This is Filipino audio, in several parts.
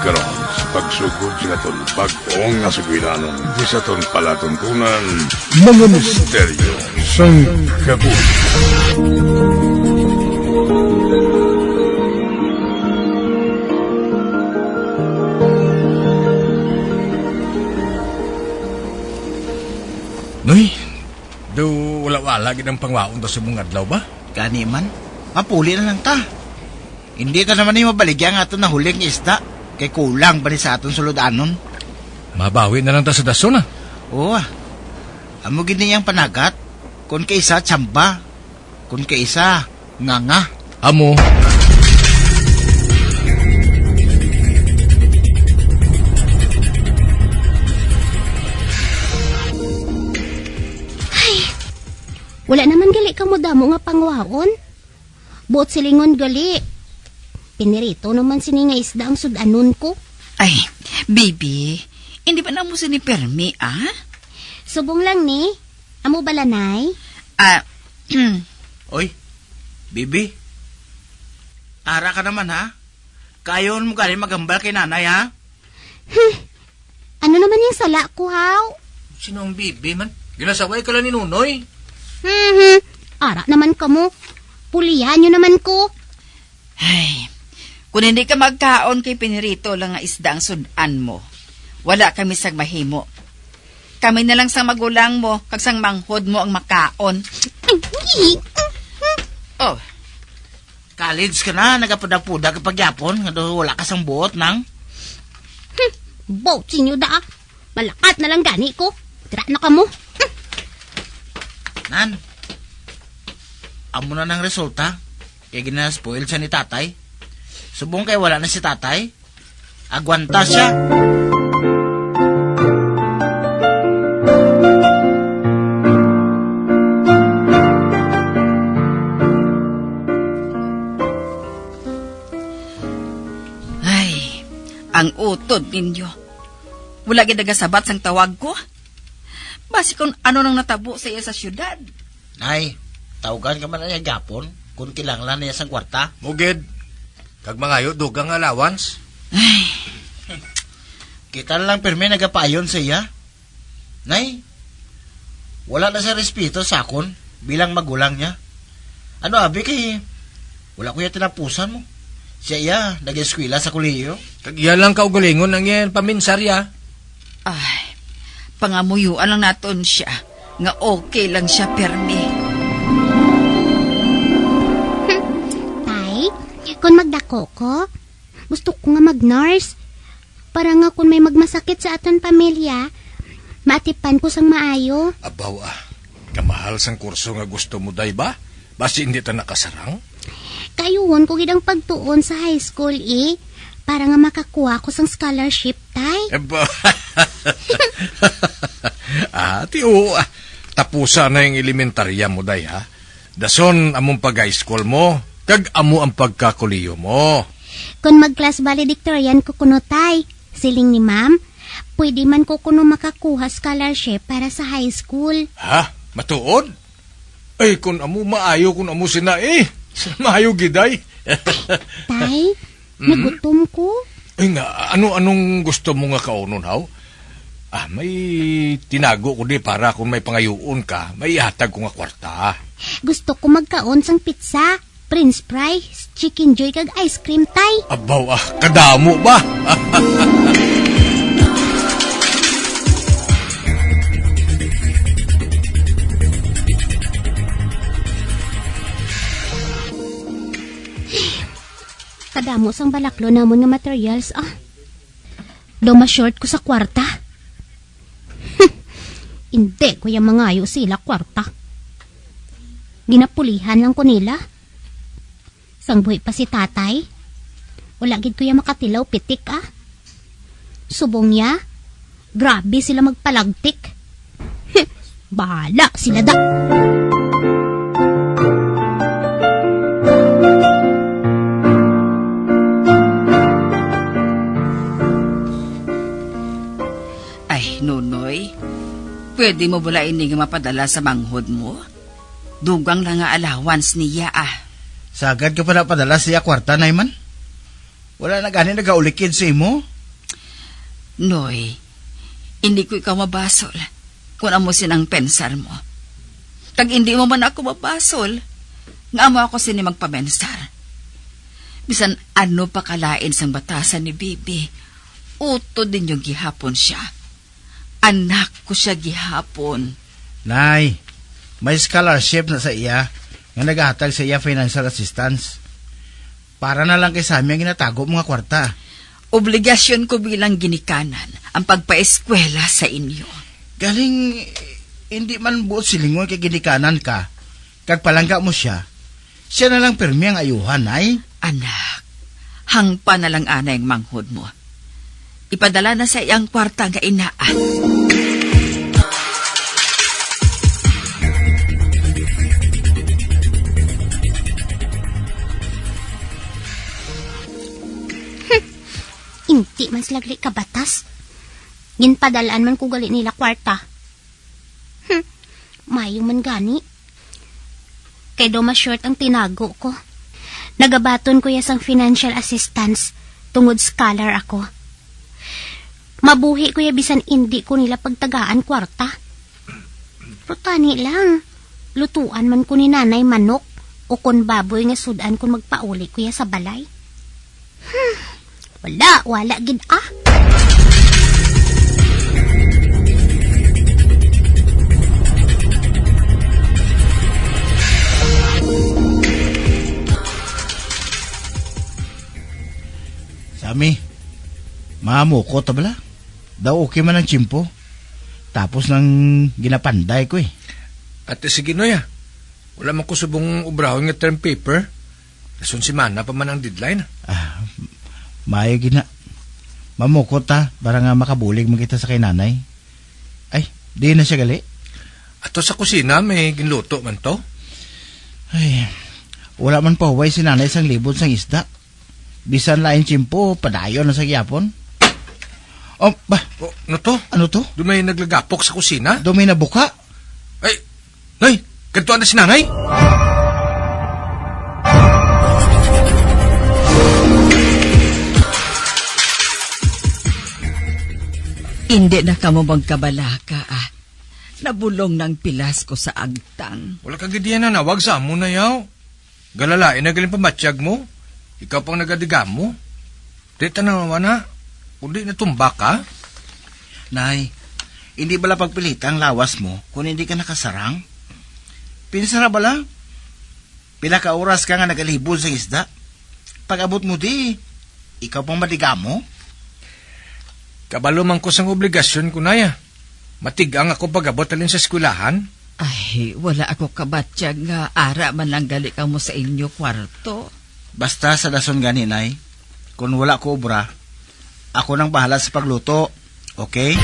karon sa pagsugod sila ton bag-ong nga suginanon di sa ton palatuntunan mga misteryo sang kabuhi. Noy, do wala-wala ginang pangwaon to sa mong adlaw ba? Gani man, mapuli na lang ta. Hindi ka naman yung mabaligyan nga ito na huling isda. Kay kulang ba ni sa aton suludanon? Mabawi na lang ta sa dason Oo amo gini yung panagat. Kung kaisa tsamba, kung kaisa nga. Amo. Wala naman gali ka mo damo nga pangwaon. Buot silingon gali. Pinirito naman sini nga isda ang sudanon ko. Ay, baby, hindi ba na mo ni Permi, ah? Subong lang ni. Amo balanay? Oy, Bibi. Ara ka naman ha? Kayon mo galing magambal kay nanay ha? Ano naman yung sala ko, haw? Sino ang bibi man? Ginasaway ka lang ni Nunoy. Ara naman ka mo. Pulihan nyo naman ko. Ay, kung hindi ka magkaon kay Pinirito lang nga isda ang sudan mo, wala kami sang mahimo. Kami na lang sang magulang mo, kag sang manghod mo ang makaon. Oh, college ka na, nagapudag-pudag kapag yapon, nga daw wala ka sang buot nang. Bouts inyo da. Malakat na lang gani ko. Tira na ka mo. Nan, amo na ng resulta. Kaya gina-spoil siya ni tatay. Subong kay wala na si tatay. Agwanta siya. Ay, ang utod ninyo. Wala gidagasabat sang tawag ko. Basi kung ano nang natabo sa iya sa syudad. Nay, tawagan ka man na niya gapon kung kilanglan niya sang kwarta. Mugid. Kag mangayo dugang allowance. Ay, Kita na lang pirme nagapayon sa iya. Nay, wala na sa respeto sa akon bilang magulang niya. Ano abi kay wala ko ya tinapusan mo. Siya iya nag-eskwela sa kolehiyo. Kag iya lang kaugalingon ang yan paminsarya. ay, pangamuyuan lang naton siya. Nga okay lang siya, Permi. Tay, kung magdako ko, gusto ko nga mag-nurse. Para nga kung may magmasakit sa aton pamilya, maatipan ko sang maayo. Abaw kamahal sang kurso nga gusto mo day ba? Basi hindi ta nakasarang? Kayuhon ko gidang pagtuon sa high school para nga makakuha ko sang scholarship, tay. Aba. Tiyo. Tapusa na yung elementarya mo day ha. Dason among pag-high school mo. Kag amo ang pagkakuliyo mo. Kung mag-class valedictorian ko kuno, tay, siling ni ma'am, pwede man ko kuno makakuha scholarship para sa high school. Ha? Matuod? Ay, kung amo maayo, kung amo sina maayo giday. Tay, nagutom ko. Ay nga, anong gusto mo nga kaunon, haw? May tinago ko di para kung may pangayuon ka, may ihatag ko nga kwarta. Gusto ko magkaon sang pizza, Prince fries, chicken joy kag ice cream, tay. Abaw, kadamo ba? Kadamo sang balaklo namon nga materials, Doma short ko sa kwarta. Hindi ko yung mangayo sila kwarta. Ginapulihan lang ko nila. Sangbuhi pa si tatay. Wala gid ko yung makatilaw pitik, Subong niya, grabe sila magpalagtik. Bahala sila da. Ay, Nunoy, pwede mo bala ini nga mapadala sa manghod mo? Dugang lang nga allowance niya, Sagad ka pala padala siya kwarta, Nayman? Wala na gani nagaulikid sa imo? Noy, hindi ko ikaw mabasol kung amo sinang pensar mo. Kag hindi mo man ako mabasol, nga amo ako sini magpamensar. Bisan ano pa kalain sang batasan ni Bibi, uto din yung gihapon siya. Anak ko siya gihapon. Nay, may scholarship na sa iya nga naghatag sa iya financial assistance. Para na lang kay Sammy ang ginatago mga kwarta. Obligasyon ko bilang ginikanan ang pagpaeskwela sa inyo. Galing, hindi man buot silingon kay ginikanan ka. Kag palangga mo siya, siya na lang pirmi ang ayuhan, ay. Anak, hangpa na lang ana yung manghod mo. Ipadala na sa iyang kwarta nga inaan. Inti man silagli ka batas. Ginpadalaan man ko gali nila kwarta. Mayo man gani. Kay do ma-short ang tinago ko. Nagabaton ko yasang financial assistance tungod scholar ako. Mabuhi ko ya bisan hindi ko nila pagtagaan kwarta. Pero tani lang. Lutuan man ko ni nanay manok o kon baboy nga sudan kung magpauli ko ya sa balay. Wala gid ah. Sami, mamuko ta bala? Daw okay man ang tsimpo. Tapos nang ginapanday ko eh. Ate, sige Noy wala man ko subong ubrahon nga term paper. Lason si Mana pa man ang deadline. Maayo gina. Mamuko ta, para nga makabulig mo kita sa kay nanay. Ay, di na siya gali. Ato sa kusina, may ginluto man to. Ay, wala man pa huway si nanay sang libod sang isda. Bisan lain tsimpo, padayon na sa gyapon. Oh, ba? O, ano to? Ano to? Dumay naglagapok sa kusina? Dumay na buka? Ay, Noy, kantuan na si nanay? Hindi na ka mo magkabalaka ah. Nabulong ng pilas ko sa agtang. Wala kang gidiyan na nawag sa amo na yaw. Galalain na galing pamatsyag mo. Ikaw pang nagadigam mo. Di tanawa na. Kundi natumba ka. Nay, hindi bala pagpilita ang lawas mo kung hindi ka nakasarang? Pinsara bala? Pila ka oras ka nga nagalibod sa isda? Pag abot mo di, ikaw pang madigam mo? Kabalo man ko sang obligasyon ko na ya. Matigang ako pag-abot alin sa eskwelahan. Ay, wala ako kabatyag nga ara man lang gali ka mo sa inyo kwarto. Basta sa dason gani, Nay. Kung wala ko obra, ako nang bahala sa pagluto. Okay?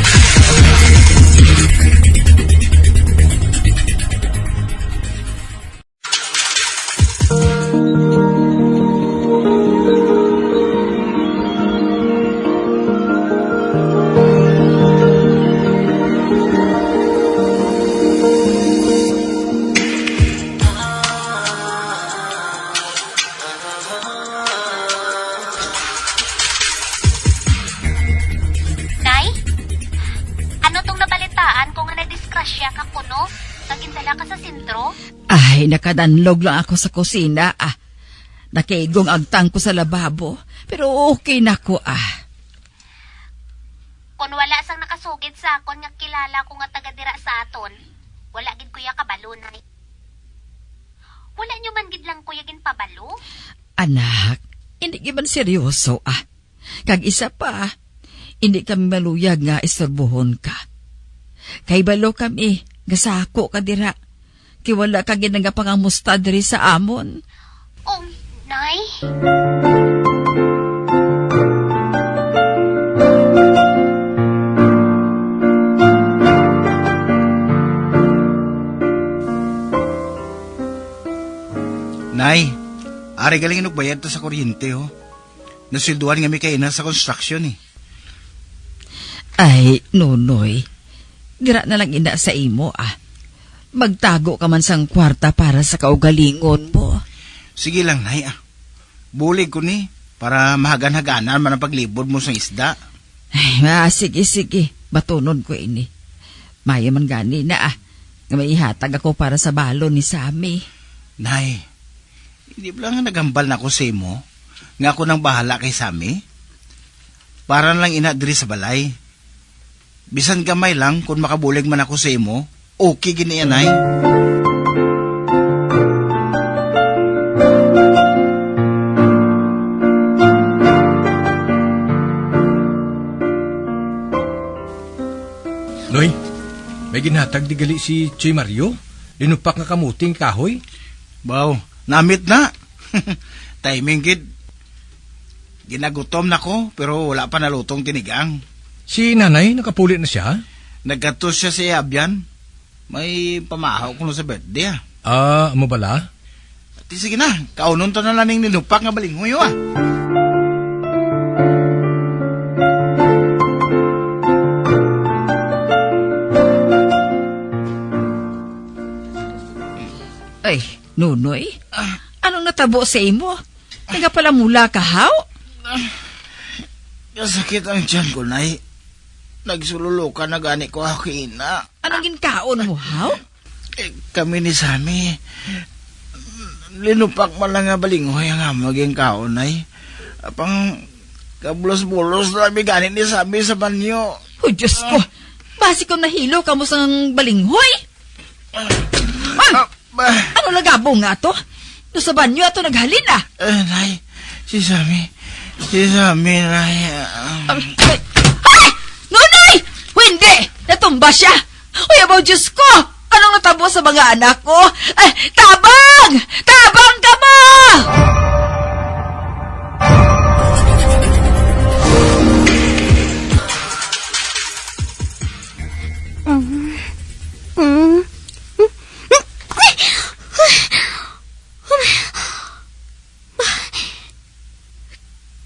Nay? Ano tong nabalitaan ko nga nadiskrasya ka kuno? Nagindala ka sa sentro? Ay, nakadanlog lang ako sa kusina ah. Nakaigong agtang ko sa lababo. Pero okay na ko ah. Kung wala sang nakasugid sa akon nga kilala ko nga taga-dira sa aton, wala gid kuya kabalo, Nay. Wala nyo man gid lang kuya gin pabalo? Anak, hindi giban seryoso ah. Kag isa pa, hindi kami maluyag nga istorbohon ka. Kay balo kami, gasako ka dira. Kay wala ka ginagapangamusta diri sa amon. Oh, Nay? Nay, ari galing inugbayad to sa kuryente, oh. Nasilduan nga mi kay ina sa construction, eh. Ay, Nonoy, dira na lang ina sa imo ah. Magtago ka man sang kwarta para sa kaugalingon mo. Sige lang, Nay, ah. Bulig ko ni, para mahagan-haganan man ang paglibod mo sa isda. Ay, sige. Batunon ko ini. Maya man gani na nga may ihatag ako para sa balon ni Sammy. Nay, hindi ba nga nagambal na ako sa imo? Nga ako nang bahala kay Sammy? Para lang ina diri sa balay. Bisan gamay lang kung makabulig man ako sa imo, okay gini yan, Nay. Noy, may ginhatag di gali si Choy Mario? Linupak nga kamuting kahoy? Baw, namit na. Timing kid. Ginagutom na ko, pero wala pa nalutong tinigang. Si nanay, nakapulit na siya? Nagkatos siya sa Abyan. May pamahaw ko na sa birthday. Amo bala? Ati sige na, kaunon to na lang ng nilupak nga balinghoy Ay, Nunoy, anong natabo sa imo? Taga pala mula ka, haw? Sakit ang tiyan ko, Nay. Nagsululukan na gani ko ako ina. Anong ginkaon mo, haw? Kami ni Sammy, linupak man lang nga balinghoy ang maging kaon, Nay. Apang kabulos-bulos na gani ni Sammy sa banyo. Oh, Diyos ko. Basi ko nahilo ka mo sang balinghoy. Ano nagabong nga to? No sa banyo ato naghalin Nay, si Sammy, Nay. Ay! Nunoy! Hindi! Natumba siya! Uy, abaw Diyos ko! Anong natabo sa mga anak ko? Ay, tabang! Tabang ka mo!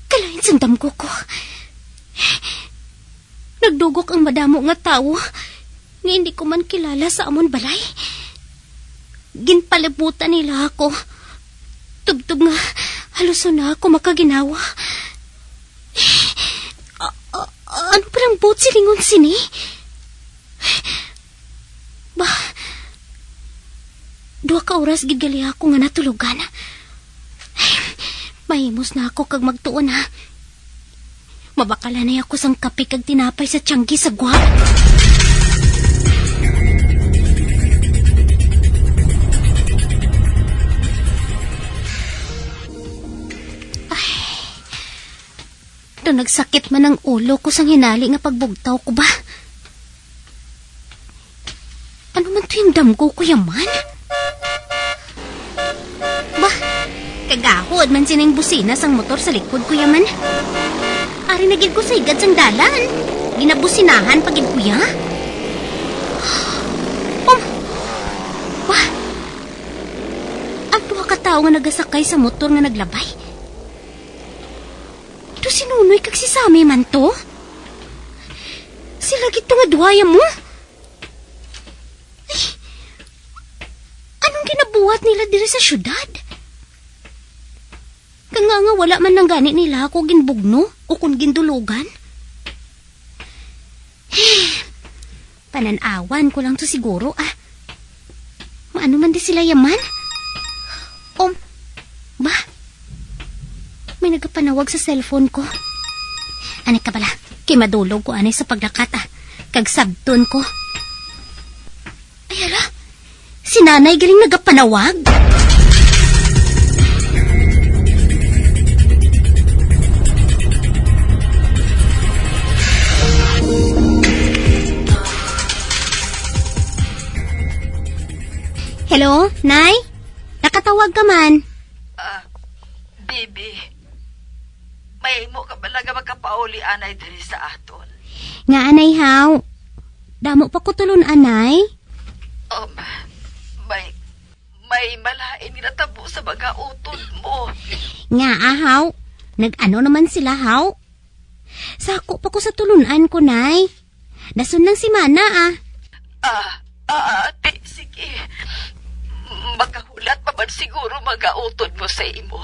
Kalain sang damgo ko. Nagdugok ang madamo nga tao nga hindi ko man kilala sa amon balay. Ginpalibutan nila ako. Tubtub nga haluson na ako makaginawa. Ano parang boat silingon sini? Ba, 2 ka oras gigali ako nga natulugan. Mahimos na ako kag magtuon ha. Mabakala na ako sang kape kag tinapay sa tiyanggi sa guwap. Ay, do nagsakit man ang ulo ko sang hinali nga pagbugtaw ko ba? Ano man to yung damgo ko yaman? Bah, kagahod man sinang busina sang motor sa likod ko yaman. Ari nagid ko sa igad sang dalan. Ginabusinahan pagid kuya. Wah! Ang 2 ka tawo nga nagasakay sa motor nga naglabay. Do si Nunoy kag si Sammy man to? Sila gito nga duwaya mo? Ay, anong ginabuhat nila diri sa syudad? Kanga nga wala man nang gani nila ako ginbugno o kung gindulugan. Pananawan ko lang to siguro Maano man di sila yaman? Ba? May nagapanawag sa cellphone ko. Anay ka bala, kay madulog ko anay sa paglakat kag sabton ko. Ay ala, si nanay galing nagapanawag. Hello, Nay? Nakatawag ka man. Bibi, may mo ka ba lang magkapauli anay diri sa aton? Nga anay haw. Damo pa ko tulon anay. May malain natabo sa mga utod mo. Nga ahaw. Nag-ano naman sila haw? Sako pa ko sa tulunan ko, Nay. Dasun lang si Mana Ate, sige. Makahulat pa man siguro mga utod mo sa imo.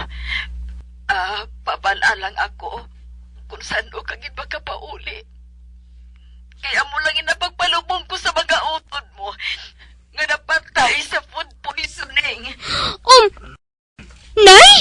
Pabala lang ako kung saan o kagid makapauli. Kaya mo lang inapagpalubong ko sa mga utod mo nga napatay sa food poisoning. Nay!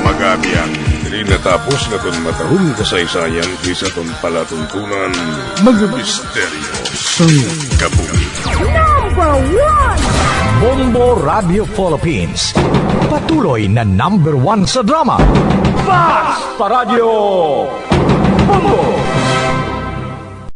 Magabiyang, diri natapos na ton matahong kasaysayan kisa ton palatuntunan, mga misteryo sa kabuhi. Bombo Radio Philippines. Patuloy na #1 sa drama. Fast Paradyo Bombo!